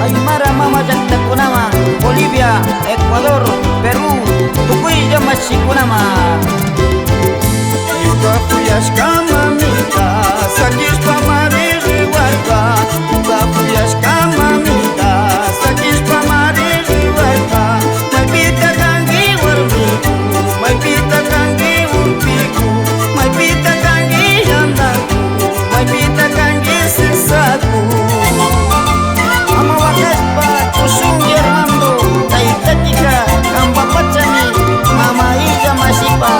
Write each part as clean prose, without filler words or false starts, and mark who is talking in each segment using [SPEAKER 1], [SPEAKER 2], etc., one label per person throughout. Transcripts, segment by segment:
[SPEAKER 1] Aymara mama jakta kunama, Bolivia, Ecuador, Perú, Tukuy llamachi kunama.
[SPEAKER 2] Yuka fuyashka mamita, sakishpa mariri warka. Yuka fuyashka mamita, sakishpa mariri warka. Maipita kangi warmiku, maipita kangi urpiku, maipita kangi yandaku, maipita kangi sisaku.
[SPEAKER 1] Mama wakaspa kusung Hernando, taitatika kamba pacani, mama ija masipa.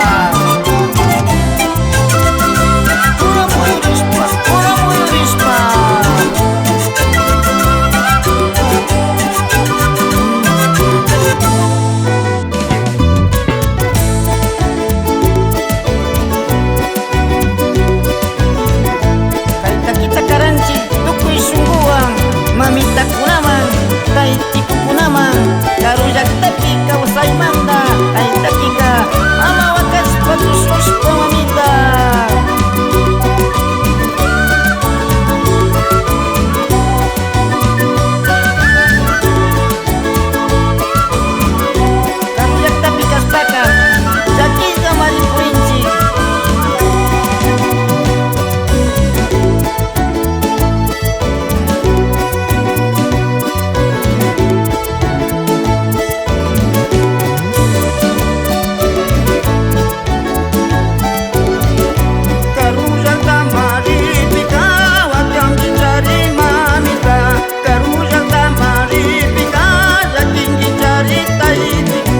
[SPEAKER 1] Pura muirispa, pura muirispa. Kaita kita karanci, tukuy sungguang, mamita kunaman, taitiku kunaman, karujak tapi kau say manda, taitakika, mama wakas patusus po mamita. Karujak tapi kasbaka, jaki kamari puinci.
[SPEAKER 2] Karujak tamari pika, wakam dicari mamita. Karujak tamari pika, jaking dicari taitiku.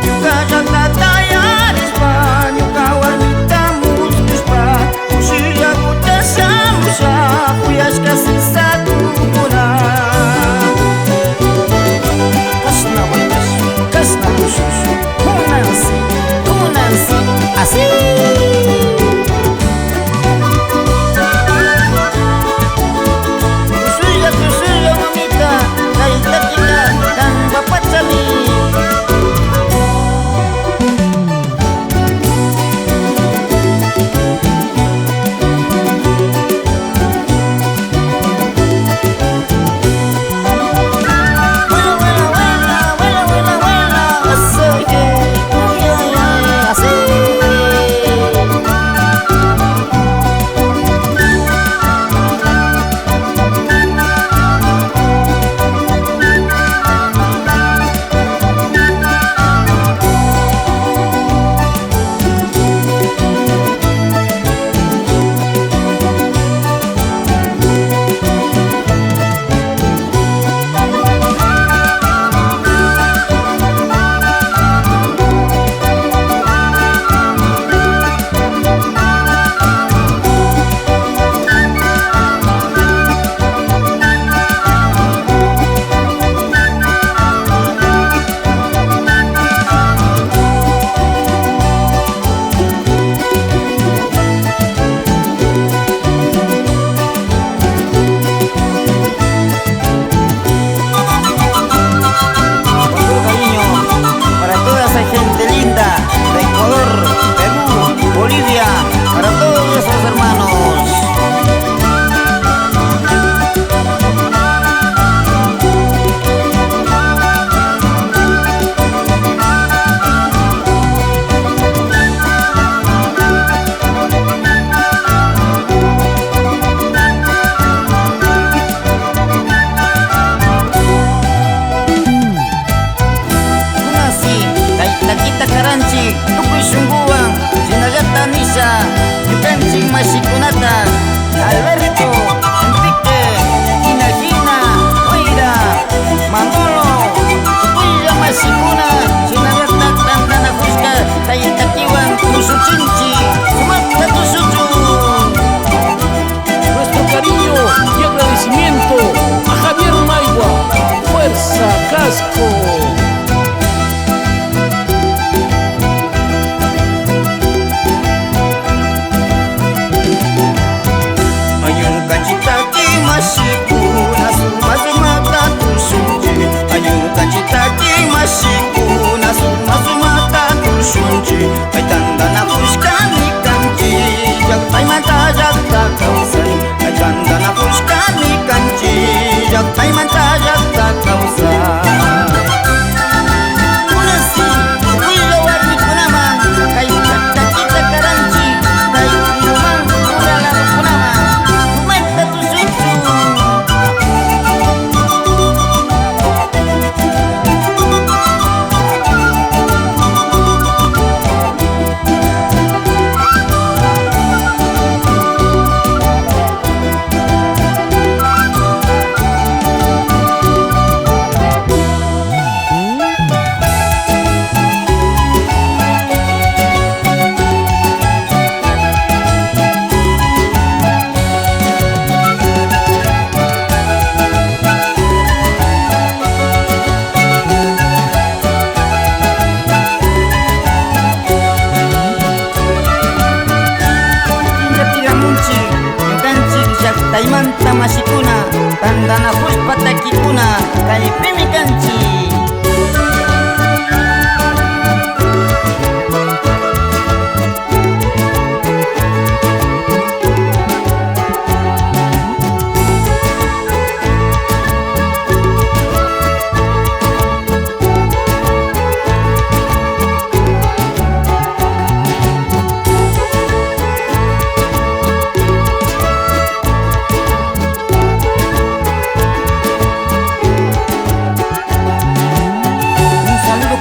[SPEAKER 2] Yuka jakta tayarispa, yuka wanita muskuspa. Usia kuda samusa, kuyas kasih satu guna.
[SPEAKER 1] Kasna wakas, kasna khusus, kunansi, kunansi, asik. Suya mamita, taitakika, dan bapak cami.
[SPEAKER 3] y agradecimiento a Javier Maigua. ¡Fuerza, Casco!
[SPEAKER 2] Ayun kacitaki masiku nasumata tusunji. Ayun kacitaki masiku nasumata tusunji. Ay tanda na puskani kanji jagtai mata jagta kausai. Ay tanda na puskani kanji jagtai mata jagta kausai.
[SPEAKER 1] Kunasi, kuila warni kunaman, kayu kata kita karanci, kayu rumah kurang kunaman, mata tu susu. Taimanta masikuna, tandana patakikuna, kay pimikanchi.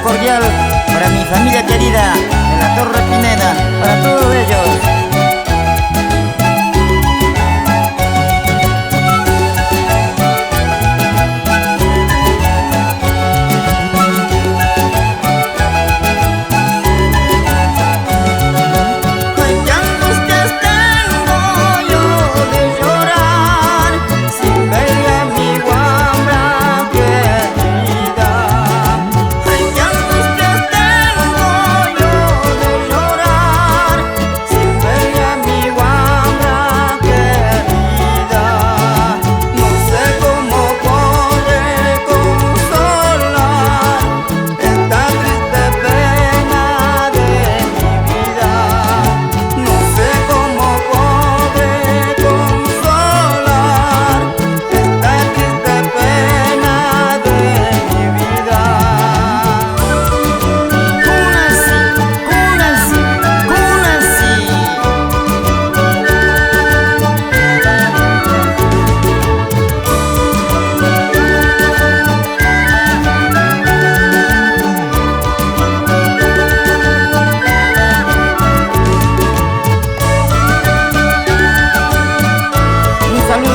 [SPEAKER 1] Cordial para mi familia querida de la Torre Pineda, para todos ellos.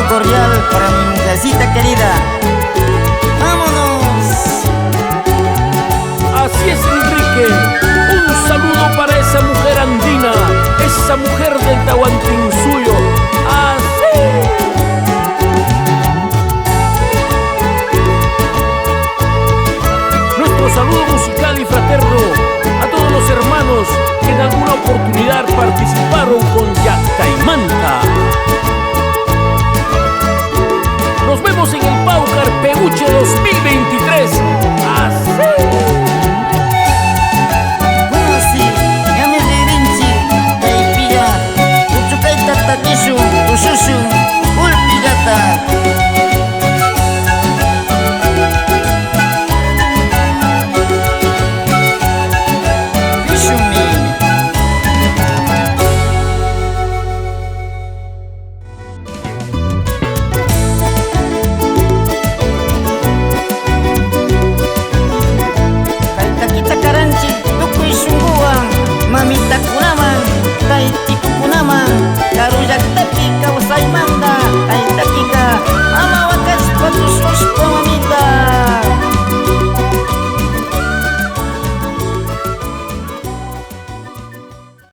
[SPEAKER 1] Cordial para mi mujercita querida. ¡Vámonos!
[SPEAKER 3] Así es, Enrique. Un saludo para esa mujer andina, esa mujer del Tahuantinsuyo.